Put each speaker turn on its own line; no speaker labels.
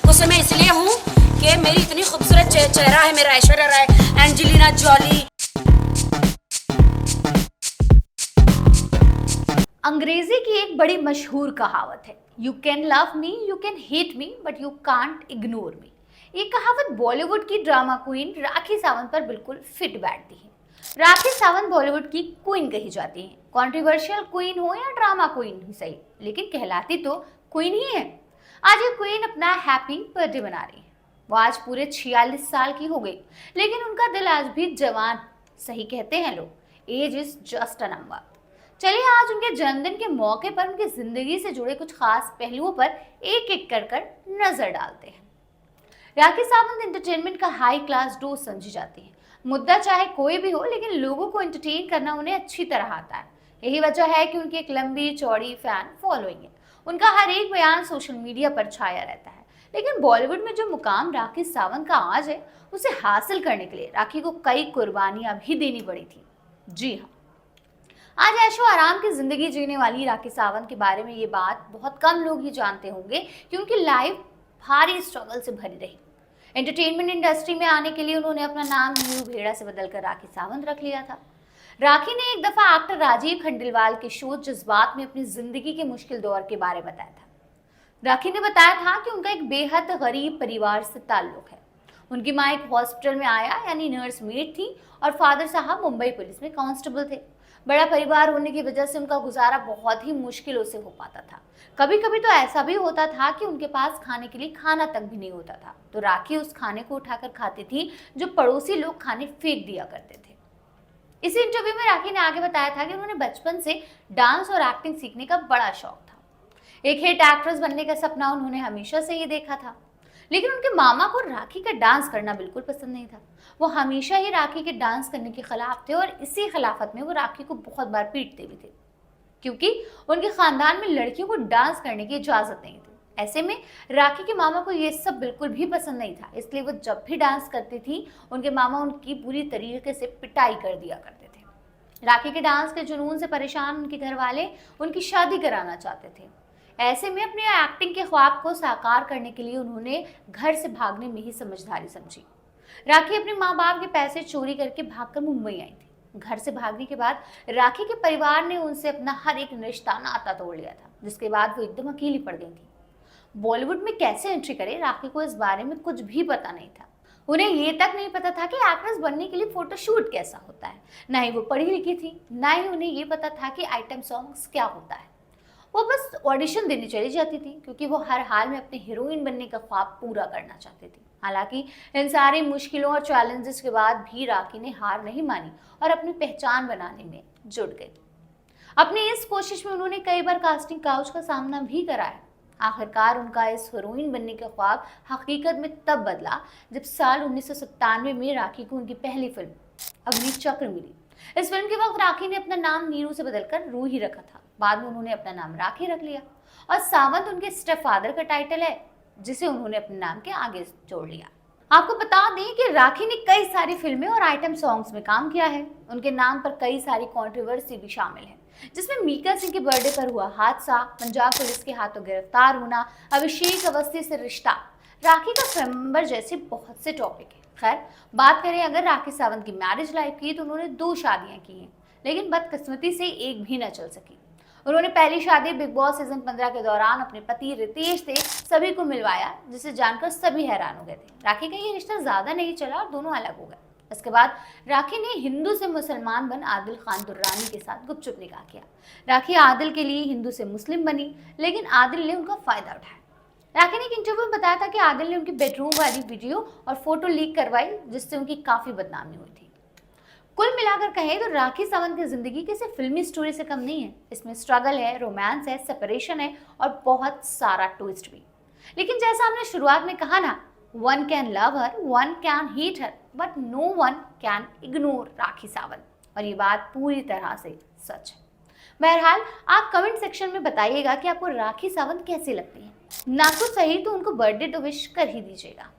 गुस्से में इसलिए हूँ कि मेरी इतनी खूबसूरत चेहरा है मेरा, ऐश्वर्या राय, एंजेलिना जॉली।
अंग्रेजी की एक बड़ी मशहूर कहावत है, you can love me, you can hate me, but you can't ignore me. ये कहावत बॉलीवुड की ड्रामा क्वीन राखी सावंत पर बिल्कुल फिट बैठती है। राखी सावंत बॉलीवुड की क्वीन कही जाती है। कॉन्ट्रोवर्शियल क्वीन हो या ड्रामा क्वीन ही सही, लेकिन कहलाती तो क्वीन ही है। आज ये क्वीन अपना हैप्पी बर्थडे मना रही है। वो आज पूरे 46 साल की हो गई, लेकिन उनका दिल आज भी जवान। सही कहते हैं लोग, age is just a number. चलिए आज उनके जन्मदिन के मौके पर उनकी जिंदगी से जुड़े कुछ खास पहलुओं पर एक एक कर नजर डालते हैं। राखी सावंत एंटरटेनमेंट का हाई क्लास डोज समझी जाती है। मुद्दा चाहे कोई भी हो, लेकिन लोगों को एंटरटेन करना उन्हें अच्छी तरह आता है। यही वजह है कि उनकी एक लंबी चौड़ी फैन फॉलोइंग है। उनका हर एक बयान सोशल मीडिया पर छाया रहता है। लेकिन बॉलीवुड में जो मुकाम राखी सावंत का आज है, उसे हासिल करने के लिए राखी को कई कुर्बानियां भी देनी पड़ी थी। जी हाँ, आज ऐशो आराम की जिंदगी जीने वाली राखी सावंत के बारे में ये बात बहुत कम लोग ही जानते होंगे कि उनकी लाइफ भारी स्ट्रगल से भरी रही। एंटरटेनमेंट इंडस्ट्री में आने के लिए उन्होंने अपना नाम नीरू भेड़ा से बदलकर राखी सावंत रख लिया था। राखी ने एक दफा एक्टर राजीव खंडेलवाल के शो जज्बात में अपनी जिंदगी के मुश्किल दौर के बारे में बताया था। राखी ने बताया था कि उनका एक बेहद गरीब परिवार से ताल्लुक है। उनकी माँ एक हॉस्पिटल में आया यानी नर्स मेड थी और फादर साहब मुंबई पुलिस में कांस्टेबल थे। बड़ा परिवार होने की वजह से उनका गुजारा बहुत ही मुश्किलों से हो पाता था। कभी कभी तो ऐसा भी होता था कि उनके पास खाने के लिए खाना तक भी नहीं होता था, तो राखी उस खाने को उठाकर खाती थी जो पड़ोसी लोग खाने फेंक दिया करते थे। इसी इंटरव्यू में राखी ने आगे बताया था कि उन्होंने बचपन से डांस और एक्टिंग सीखने का बड़ा शौक था। एक हिट एक्ट्रेस बनने का सपना उन्होंने हमेशा से ही देखा था, लेकिन उनके मामा को राखी का डांस करना बिल्कुल पसंद नहीं था। वो हमेशा ही राखी के डांस करने के खिलाफ थे और इसी खिलाफत में वो राखी को बहुत बार पीटते भी थे, क्योंकि उनके खानदान में लड़कियों को डांस करने की इजाजत नहीं थी। ऐसे में राखी के मामा को ये सब बिल्कुल भी पसंद नहीं था, इसलिए वो जब भी डांस करती थी उनके मामा उनकी पूरी तरीके से पिटाई कर दिया करते थे। राखी के डांस के जुनून से परेशान उनके घर वाले उनकी शादी कराना चाहते थे। ऐसे में अपने एक्टिंग के ख्वाब को साकार करने के लिए उन्होंने घर से भागने में ही समझदारी समझी। राखी अपने माँ बाप के पैसे चोरी करके भागकर मुंबई आई थी। घर से भागने के बाद राखी के परिवार ने उनसे अपना हर एक रिश्ता नाता तोड़ लिया था, जिसके बाद वो एकदम अकेली पड़ गई थी। बॉलीवुड में कैसे एंट्री करे, राखी को इस बारे में कुछ भी पता नहीं था। उन्हें ये तक नहीं पता था कि एक्ट्रेस बनने के लिए फोटोशूट कैसा होता है। ना ही वो पढ़ी लिखी थी, ना ही उन्हें ये पता था कि आइटम सॉन्ग्स क्या होता है। वो बस ऑडिशन देने चली जाती थी, क्योंकि वो हर हाल में अपने हीरोइन बनने का ख्वाब पूरा करना चाहती थी। हालांकि इन सारी मुश्किलों और चैलेंजेस के बाद भी राखी ने हार नहीं मानी और अपनी पहचान बनाने में जुट गई। अपनी इस कोशिश में उन्होंने कई बार कास्टिंग काउच का सामना भी करा है। आखिरकार उनका इस हीरोइन बनने का ख्वाब हकीकत में तब बदला जब साल 1997 में राखी को उनकी पहली फिल्म अग्निचक्र मिली। इस फिल्म के वक्त राखी ने अपना नाम नीरू से बदलकर रूही रखा था। बाद में उन्होंने अपना नाम राखी रख लिया और सावंत उनके स्टेप फादर का टाइटल है, जिसे उन्होंने अपने नाम के आगे जोड़ लिया। आपको बता दें कि राखी ने कई सारी फिल्में और आइटम सॉन्ग्स में काम किया है। उनके नाम पर कई सारी कंट्रोवर्सी भी शामिल है, जिसमें मीका सिंह के बर्थडे पर हुआ हादसा, पंजाब पुलिस के हाथों गिरफ्तार होना, अभिषेक अवस्थी से रिश्ता, राखी का स्वयंवर जैसे बहुत से टॉपिक है। खैर, बात करें अगर राखी सावंत की मैरिज लाइफ की, तो उन्होंने 2 शादियां की हैं, लेकिन बदकिस्मती से एक भी न चल सकी। उन्होंने पहली शादी बिग बॉस सीजन 15 के दौरान अपने पति रितेश से सभी को मिलवाया, जिसे जानकर सभी हैरान हो गए थे। राखी का ये रिश्ता ज्यादा नहीं चला और दोनों अलग हो गए। इसके बाद राखी ने हिंदू से मुसलमान बन आदिल खान दुर्रानी के साथ गुपचुप निकाह किया। राखी आदिल के लिए हिंदू से मुस्लिम बनी, लेकिन आदिल ने उनका फायदा उठाया। राखी ने एक इंटरव्यू में बताया था कि आदिल ने उनकी बेडरूम वाली वीडियो और फोटो लीक करवाई, जिससे उनकी काफी बदनामी हुई थी। कुल मिलाकर कहें तो राखी सावंत की जिंदगी किसी फिल्मी स्टोरी से कम नहीं है। इसमें स्ट्रगल है, रोमांस है, सेपरेशन है और बहुत सारा ट्विस्ट भी। लेकिन जैसा हमने शुरुआत में कहा ना, one can love her, one can hate her, but no one can ignore Rakhi Sawant. और ये बात पूरी तरह से सच है। बहरहाल, आप कमेंट सेक्शन में बताइएगा कि आपको राखी सावंत कैसी लगती है। ना कुछ सही तो उनको बर्थडे तो विश कर ही दीजिएगा।